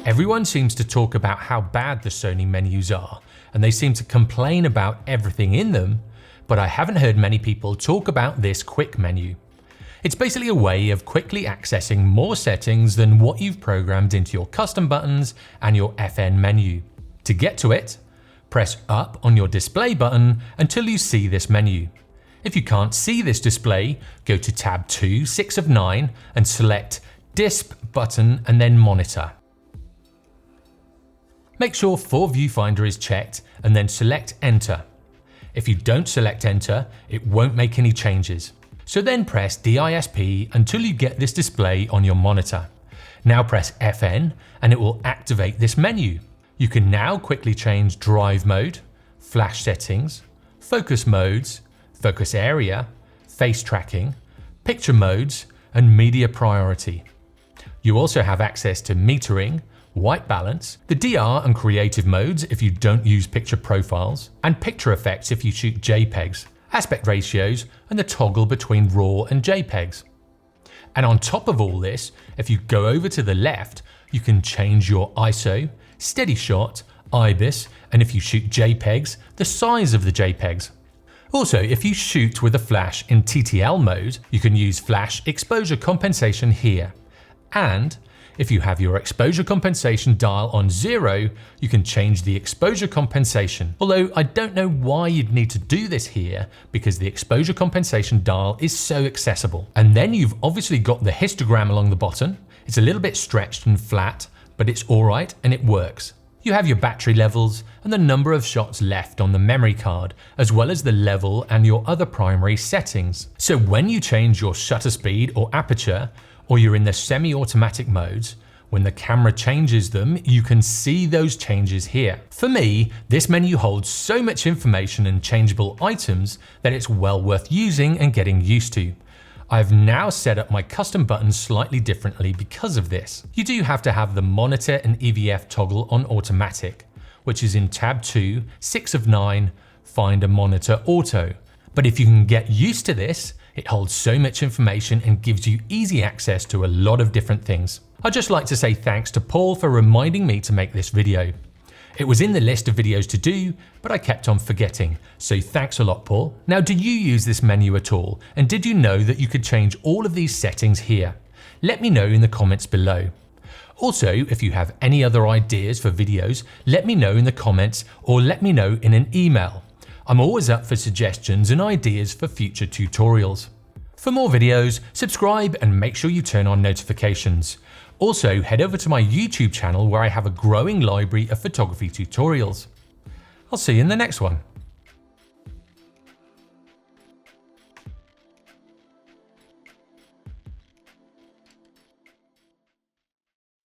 Everyone seems to talk about how bad the Sony menus are, and they seem to complain about everything in them, but I haven't heard many people talk about this quick menu. It's basically a way of quickly accessing more settings than what you've programmed into your custom buttons and your FN menu. To get to it, press up on your display button until you see this menu. If you can't see this display, go to tab 2, 6 of 9 and select Disp button and then Monitor. Make sure For Viewfinder is checked and then select Enter. If you don't select Enter, it won't make any changes. So then press DISP until you get this display on your monitor. Now press FN and it will activate this menu. You can now quickly change drive mode, flash settings, focus modes, focus area, face tracking, picture modes, and media priority. You also have access to metering, white balance, the DR and creative modes if you don't use picture profiles, and picture effects if you shoot JPEGs, aspect ratios, and the toggle between RAW and JPEGs. And on top of all this, if you go over to the left, you can change your ISO, steady shot, IBIS, and if you shoot JPEGs, the size of the JPEGs. Also, if you shoot with a flash in TTL mode, you can use flash exposure compensation here. And if you have your exposure compensation dial on 0, you can change the exposure compensation. Although I don't know why you'd need to do this here because the exposure compensation dial is so accessible. And then you've obviously got the histogram along the bottom. It's a little bit stretched and flat, but it's alright and it works. You have your battery levels and the number of shots left on the memory card, as well as the level and your other primary settings. So when you change your shutter speed or aperture, or you're in the semi-automatic modes, when the camera changes them, you can see those changes here. For me, this menu holds so much information and changeable items that it's well worth using and getting used to. I've now set up my custom buttons slightly differently because of this. You do have to have the monitor and EVF toggle on automatic, which is in tab 2, 6 of 9, Find a Monitor Auto. But if you can get used to this, it holds so much information and gives you easy access to a lot of different things. I'd just like to say thanks to Paul for reminding me to make this video. It was in the list of videos to do, but I kept on forgetting, so thanks a lot, Paul. Now, do you use this menu at all? And did you know that you could change all of these settings here? Let me know in the comments below. Also, if you have any other ideas for videos, let me know in the comments or let me know in an email. I'm always up for suggestions and ideas for future tutorials. For more videos, subscribe and make sure you turn on notifications. Also, head over to my YouTube channel where I have a growing library of photography tutorials. I'll see you in the next one.